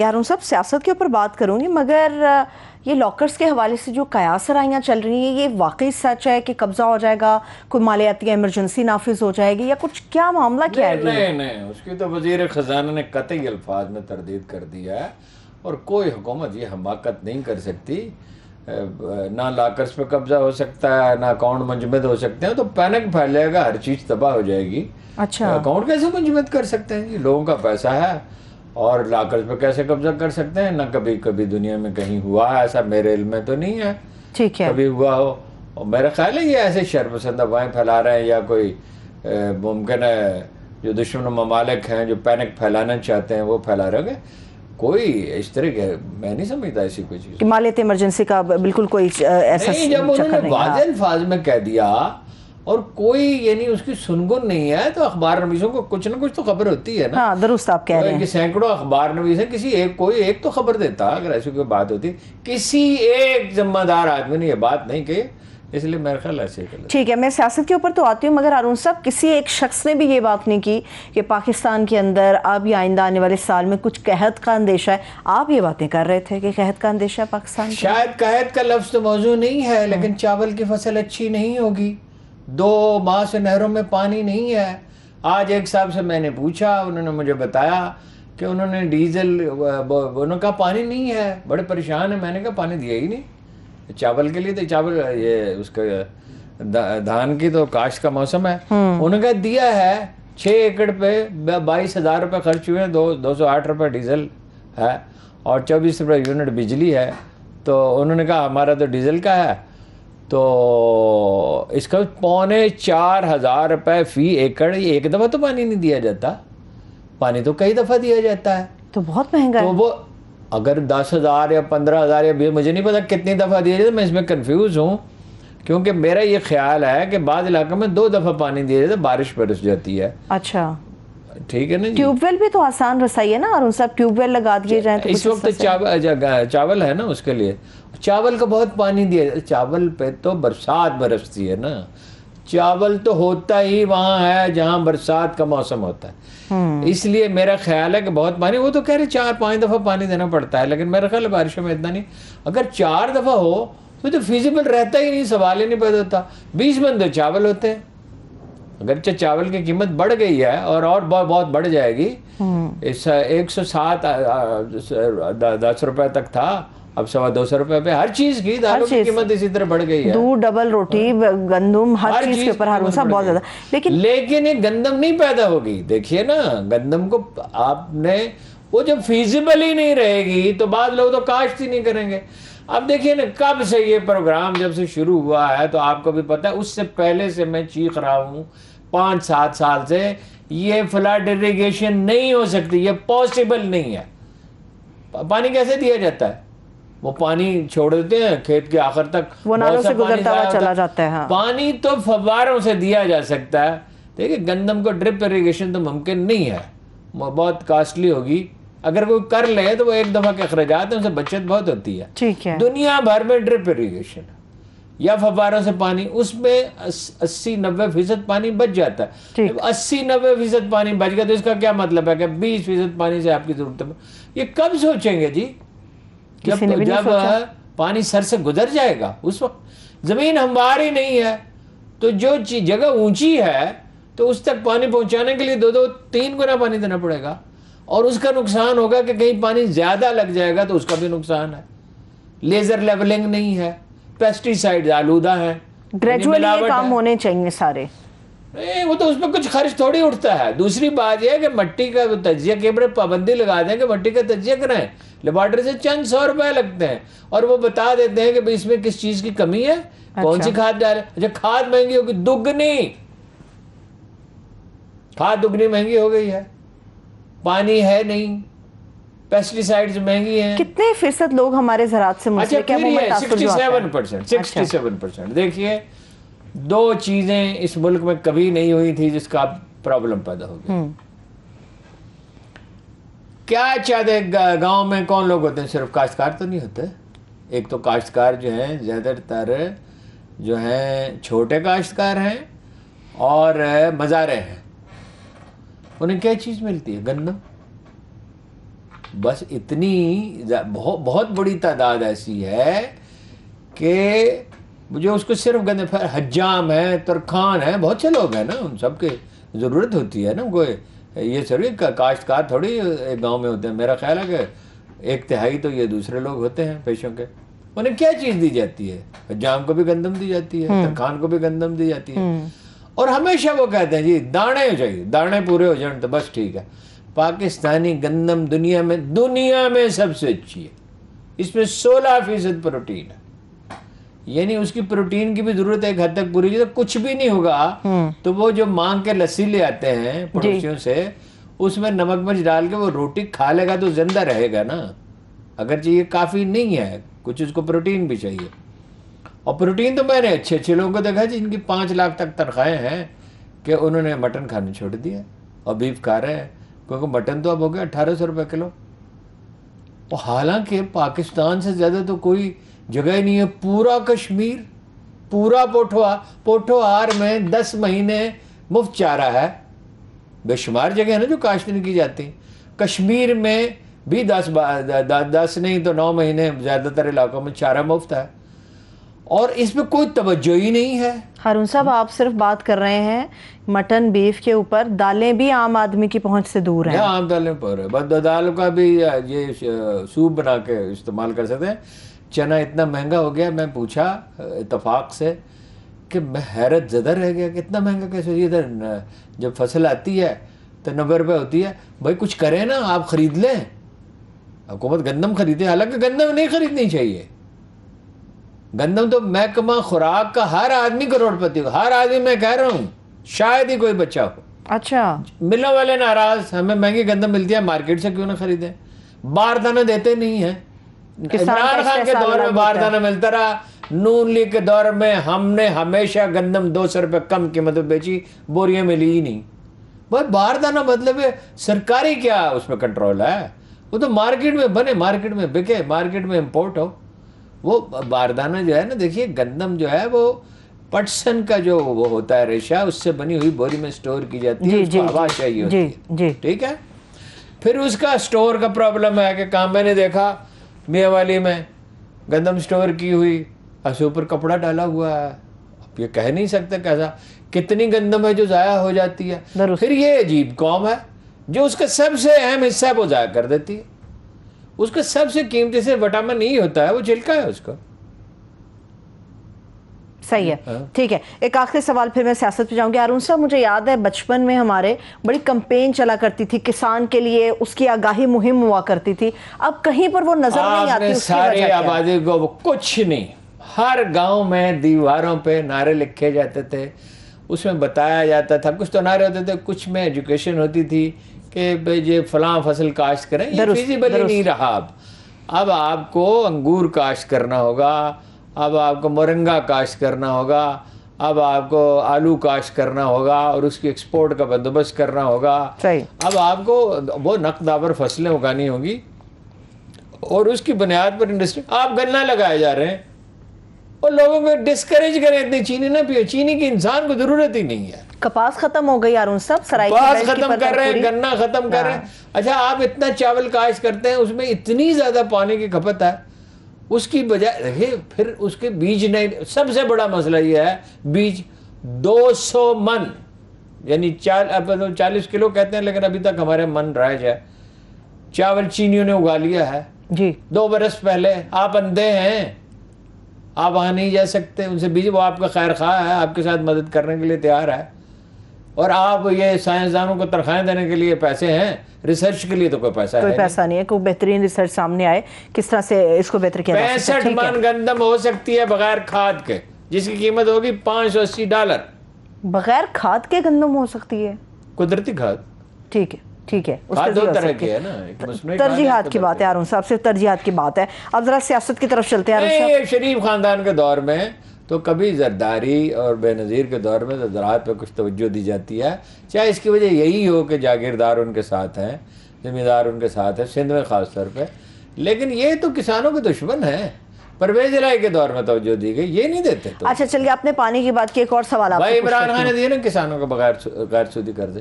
यार उन सब सियासत के ऊपर बात करूंगी, मगर ये लॉकर्स के हवाले से जो कयास राइयाँ चल रही हैं, ये वाकई सच है कि कब्जा हो जाएगा, कोई मालियाती इमरजेंसी नाफिज हो जाएगी, या कुछ क्या मामला क्या है? नहीं, उसकी तो वजीर खजाना ने कतई अल्फाज में तरदीद कर दिया है और कोई हुकूमत ये हमाकत नहीं कर सकती। ना लॉकर्स पे कब्जा हो सकता है, ना अकाउंट मंजमद हो सकते हैं, तो पैनिक फैलेगा, हर चीज़ तबाह हो जाएगी। अच्छा, अकाउंट कैसे मंजमद कर सकते हैं? ये लोगों का पैसा है और लॉकर्स पे कैसे कब्जा कर सकते हैं? ना कभी कभी दुनिया में कहीं हुआ है ऐसा, मेरे इल्म में तो नहीं है ठीक है। कभी हुआ हो। और मेरा ख्याल है ये ऐसे शर्पसंद अफवाहें फैला रहे हैं, या कोई मुमकिन है जो दुश्मन ममालिक हैं जो पैनिक फैलाना चाहते हैं वो फैला रहे हैं। कोई इस तरह के मैं नहीं समझता ऐसी कोई चीज़ कि मालियाती इमरजेंसी का बिल्कुल कोई ऐसा नहीं। जब उन्होंने वाज़ेह अल्फाज में कह दिया और कोई यानी उसकी सुनगुन नहीं है, तो अखबार नवीसों को कुछ ना कुछ तो खबर होती है ना। हाँ, दुरुस्त आप कह रहे हैं। सैकड़ों अखबार नवीस है, किसी एक कोई एक तो खबर देता अगर ऐसी कोई बात होती। किसी एक जिम्मेदार आदमी ने ये बात नहीं कही, इसलिए मेरा ख्याल ऐसे ही। ठीक है, मैं सियासत के ऊपर तो आती हूँ, मगर अरुण साहब किसी एक शख्स ने भी ये बात नहीं की कि पाकिस्तान के अंदर अब या आइंदा आने वाले साल में कुछ कहत का अंदेशा है। आप ये बातें कर रहे थे कि कहत का अंदेशा है पाकिस्तान को। शायद कहत का लफ्ज़ तो मौजूद नहीं है, लेकिन चावल की फसल अच्छी नहीं होगी। 2 माह से नहरों में पानी नहीं है। आज एक साहब से मैंने पूछा, उन्होंने मुझे बताया कि उन्होंने डीजल, उन्होंने कहा पानी नहीं है, बड़े परेशान है। मैंने कहा पानी दिया ही नहीं चावल के लिए, तो चावल ये उसका धान की तो काश्त का मौसम है। उन्होंने कहा दिया है 6 एकड़ पे 22,000 रुपये खर्च हुए हैं, 208 रुपये डीजल है और 24 रुपये यूनिट बिजली है। तो उन्होंने कहा हमारा तो डीजल का है, तो इसका 4,500 रुपये फी एकड़। एक दफ़ा तो पानी नहीं दिया जाता, पानी तो कई दफ़ा दिया जाता है। तो बहुत महंगा है। तो वो अगर 10,000 या 15,000 या 20, मुझे नहीं पता कितनी दफ़ा दिया जाता, मैं इसमें कंफ्यूज हूँ। क्योंकि मेरा ये ख्याल है कि बाद इलाकों में 2 दफ़ा पानी दिया जाता है, बारिश बरस जाती है। अच्छा, ठीक है ना जी। ट्यूबवेल भी तो आसान रसाई है ना, और उन सब ट्यूबवेल लगा दिए जाए तो इस वक्त चावल है ना, उसके लिए चावल का बहुत पानी दिया। चावल पे तो बरसात बरसती है ना, चावल तो होता ही वहाँ है जहाँ बरसात का मौसम होता है। इसलिए मेरा ख्याल है कि बहुत पानी, वो तो कह रहे 4-5 दफ़ा पानी देना पड़ता है, लेकिन मेरा ख्याल है बारिशों में इतना नहीं। अगर 4 दफ़ा हो तो फिजिबल रहता ही नहीं, सवाल ही नहीं पैदा होता। 20 मन तो चावल होते हैं। अगर चावल की कीमत बढ़ गई है और बहुत बढ़ जाएगी, इस 107 10 रुपए तक था, अब 250 रुपए पे हर चीज की, दालों की कीमत इसी तरह बढ़ गई है। दूध, डबल रोटी, गंदम, हर चीज के ऊपर हारून साहब बहुत ज्यादा। लेकिन ये गंदम नहीं पैदा होगी। देखिए ना, गंदम को आपने वो जब फिजिबल ही नहीं रहेगी तो बाद लोग तो काश्त ही नहीं करेंगे। अब देखिए ना, कब से ये प्रोग्राम जब से शुरू हुआ है, तो आपको भी पता है, उससे पहले से मैं चीख रहा हूँ 5-7 साल से, ये फ्लड इरिगेशन नहीं हो सकती, ये पॉसिबल नहीं है। पानी कैसे दिया जाता है? वो पानी छोड़ देते हैं खेत के आखिर तक, वो नालों से गुजरता हुआ चला जाता है। हाँ। पानी तो फव्वारों से दिया जा सकता है। देखिए, गंदम को ड्रिप इरिगेशन तो मुमकिन नहीं है, बहुत कास्टली होगी। अगर कोई कर ले तो वो एक दफ़ा के अखराजात हैं, उनसे बचत बहुत होती है। ठीक है। दुनिया भर में ड्रिप इरिगेशन या फव्वारों से पानी, उसमें 80-90% पानी बच जाता है। जब 80-90% पानी बच गया तो इसका क्या मतलब है कि 20% पानी से आपकी जरूरत है। ये कब सोचेंगे जी? जब पानी सर से गुजर जाएगा, उस वक्त जमीन हमवार ही नहीं है। तो जो जगह ऊंची है तो उस तक पानी पहुंचाने के लिए 2-3 गुना पानी देना पड़ेगा, और उसका नुकसान होगा कि कहीं पानी ज्यादा लग जाएगा तो उसका भी नुकसान है। लेजर लेवलिंग नहीं है, पेस्टिसाइड आलूदा है, ग्रेजुअली ये काम होने चाहिए सारे। नहीं, वो तो उसमें कुछ खर्च थोड़ी उठता है। दूसरी बात यह है कि मट्टी का तजिया के ऊपर पाबंदी लगा दें कि मट्टी का तजिया कराएं, लेबॉर्ट्री से चंद 100 रुपए लगते हैं, और वो बता देते हैं कि इसमें किस चीज की कमी है। अच्छा। कौन सी खाद डाले। अच्छा, खाद महंगी होगी, दुगनी खाद, दुगनी महंगी हो गई है। पानी है नहीं, पेस्टिसाइड्स महंगी हैं। कितने फीसद लोग हमारे ज़राअत से मुंसलिक हैं? 67%। देखिए, 2 चीजें इस मुल्क में कभी नहीं हुई थी जिसका प्रॉब्लम पैदा हो गया। क्या चाहते गांव में कौन लोग होते हैं? सिर्फ काश्तकार तो नहीं होते। एक तो काश्तकार जो हैं ज्यादातर जो हैं छोटे काश्तकार हैं और मज़ारे हैं। उन्हें क्या चीज मिलती है? गन्ना। بس اتنی بہت بڑی تعداد ایسی ہے کہ جو اس کو صرف گندے، حجام ہے، ترکھان ہے، بہت سے لوگ ہیں نا، ان سب کی ضرورت ہوتی ہے نا. کوئی یہ سبھی کاشتکار تھوڑی ایک گاؤں میں ہوتے ہیں. میرا خیال ہے کہ 1/3 تو یہ دوسرے لوگ ہوتے ہیں پیشوں کے. انہیں کیا چیز دی جاتی ہے؟ حجام کو بھی گندم دی جاتی ہے، ترکھان کو بھی گندم دی جاتی ہے. اور ہمیشہ وہ کہتے ہیں جی دانے چاہیے، دانے پورے ہو جائیں تو بس ٹھیک ہے. پاکستانی گندم دنیا میں سب سے اچھی ہے. اس میں 16% پروٹین ہے، یعنی اس کی پروٹین کی بھی ضرورت ایک حد تک پوری. جب کچھ بھی نہیں ہوگا تو وہ جو مانگ کے لسی لے آتے ہیں پڑوسیوں سے، اس میں نمک مرچ ڈال کے وہ روٹی کھا لے گا تو زندہ رہے گا نا. اگرچہ یہ کافی نہیں ہے، کچھ اس کو پروٹین بھی چاہیے. اور پروٹین تو میں نے اچھے لوگوں کو دیکھا جن کی 5 لاکھ تک تنخواہیں ہیں کہ انہوں نے مٹن کھانا چھوڑ دیا اور بیف کھا رہے ہیں، کیونکہ مٹن تو اب ہو گیا 1800 روپے کلو. اور حالانکہ پاکستان سے زیادہ تو کوئی جگہ ہی نہیں ہے. پورا کشمیر، پورا پوٹھوہار میں 10 مہینے مفت چارہ ہے. بے شمار جگہ ہے نا جو کاشت نہیں کی جاتی. کشمیر میں بھی 10 نہیں تو 9 مہینے زیادہ تر علاقوں میں چارہ مفت ہے، اور اس پہ کوئی توجہ ہی نہیں ہے. ہارون صاحب آپ صرف بات کر رہے ہیں مٹن بیف کے اوپر، دالیں بھی عام آدمی کی پہنچ سے دور ہیں. عام دالیں پر ہے، بس دال کا بھی یہ سوپ بنا کے استعمال کر سکتے ہیں. چنا اتنا مہنگا ہو گیا، میں پوچھا اتفاق سے کہ میں حیرت زدہ رہ گیا کہ اتنا مہنگا کیسے. ادھر جب فصل آتی ہے تو 90 روپے ہوتی ہے. بھائی کچھ کریں نا، آپ خرید لیں. حکومت گندم خریدے، حالانکہ گندم نہیں خریدنی چاہیے. گندم تو محکمہ خوراک کا ہر آدمی کروڑ پتی ہو، ہر آدمی. میں کہہ رہا ہوں شاید ہی کوئی بچہ ہو. اچھا، ملوں والے ناراض، ہمیں مہنگی گندم ملتی ہے، مارکیٹ سے کیوں نہ خریدیں. باردانہ دیتے نہیں ہیں. عمران خان کے دور میں باردانہ ملتا رہا. نون لیگ کے دور میں ہم نے ہمیشہ گندم 200 روپے کم قیمت میں بیچی، بوریاں ملی ہی نہیں. بھائی باردانہ مطلب ہے سرکاری کیا اس میں کنٹرول ہے؟ وہ تو مارکیٹ میں بنے، مارکیٹ میں بکے، مارکیٹ میں امپورٹ ہو. وہ باردانہ جو ہے نا، دیکھیے گندم جو ہے وہ پٹسن کا جو وہ ہوتا ہے ریشہ، اس سے بنی ہوئی بوری میں سٹور کی جاتی ہے. اس کو ہوا چاہیے ہوتی ہے، ٹھیک ہے. پھر اس کا سٹور کا پرابلم ہے کہ کام میں نے دیکھا میاں والی میں گندم سٹور کی ہوئی، اس اوپر کپڑا ڈالا ہوا ہے. اب یہ کہہ نہیں سکتے کیسا، کتنی گندم ہے جو ضائع ہو جاتی ہے. پھر یہ عجیب قوم ہے جو اس کا سب سے اہم حصہ وہ ضائع کر دیتی ہے. اس کا سب سے قیمتی سے وٹامن ای ہوتا ہے، وہ چھلکا ہے اس کا. صحیح ہے، ٹھیک ہے. ایک آخری سوال پھر میں سیاست پہ جاؤں گی. ہارون صاحب مجھے یاد ہے بچپن میں ہمارے بڑی کمپین چلا کرتی تھی کسان کے لیے، اس کی آگاہی مہم ہوا کرتی تھی. اب کہیں پر وہ نظر نہیں آتی. اس کی وجہ سارے کیا ہے؟ آبادی کو کچھ نہیں. ہر گاؤں میں دیواروں پہ نعرے لکھے جاتے تھے، اس میں بتایا جاتا تھا. کچھ تو نعرے ہوتے تھے، کچھ میں ایجوکیشن ہوتی تھی کہ یہ فلاں فصل کاشت کریں. یہ فیزیبل ہی نہیں رہا. اب آپ کو انگور کاشت کرنا ہوگا، اب آپ کو مرنگا کاشت کرنا ہوگا، اب آپ کو آلو کاشت کرنا ہوگا، اور اس کی ایکسپورٹ کا بندوبست کرنا ہوگا. اب آپ کو وہ نقد آور فصلیں اگانی ہوں گی، اور اس کی بنیاد پر انڈسٹری. آپ گنا لگائے جا رہے ہیں، اور لوگوں کو ڈسکریج کریں اتنی چینی نہ پیو. چینی کی انسان کو ضرورت ہی نہیں ہے. کپاس ختم ہو گئی ہارون صاحب، سرائیکی کپاس بیلٹ کی ختم کر رہے ہیں، پوری. گنا ختم کر رہے ہیں. اچھا آپ اتنا چاول کاشت کرتے ہیں، اس میں اتنی زیادہ پانی کی کھپت ہے، اس کی بجائے دیکھیے پھر اس کے بیج نہیں. سب سے بڑا مسئلہ یہ ہے بیج. 200 من یعنی 40 کلو کہتے ہیں، لیکن ابھی تک ہمارے من رائج ہے. چاول چینیوں نے اگا لیا ہے جی 2 برس پہلے. آپ اندھے ہیں، آپ وہاں نہیں جا سکتے ان سے بیج. وہ آپ کا خیر خواہ ہے، آپ کے ساتھ مدد کرنے کے لیے تیار ہے، اور آپ یہ سائنسدانوں کو تنخواہیں دینے کے لیے پیسے ہیں، ریسرچ کے لیے تو کوئی پیسہ ہے، کوئی پیسہ نہیں ہے. کوئی بہترین ریسرچ سامنے آئے کس طرح سے اس کو بہتر کیا جا سکتا ہے. 65 من گندم ہو سکتی ہے بغیر کھاد کے، جس کی قیمت ہوگی $580. بغیر کھاد کے گندم ہو سکتی ہے؟ قدرتی کھاد. ٹھیک ہے، ٹھیک ہے. کھاد 2 طرح کی ہے نا، ایک مصنوعی کھاد ہے، ترجیحات کی بات ہے ہارون صاحب، صرف ترجیحات کی بات ہے. اب ذرا سیاست کی طرف چلتے ہیں ہارون صاحب. نہیں، شریف خاندان کے دور میں تو کبھی زرداری اور بے نظیر کے دور میں زراعت پہ کچھ توجہ دی جاتی ہے. چاہے اس کی وجہ یہی ہو کہ جاگیردار ان کے ساتھ ہیں، زمیندار ان کے ساتھ ہیں، سندھ میں خاص طور پہ. لیکن یہ تو کسانوں کے دشمن ہیں. پرویز الہی کے دور میں توجہ دی گئی، یہ نہیں دیتے. تو اچھا چلیے، آپ نے پانی کی بات کی، ایک اور سوال آپ بھائی عمران خان نے دیے نا کسانوں کو بغیر غیر سودی قرضے.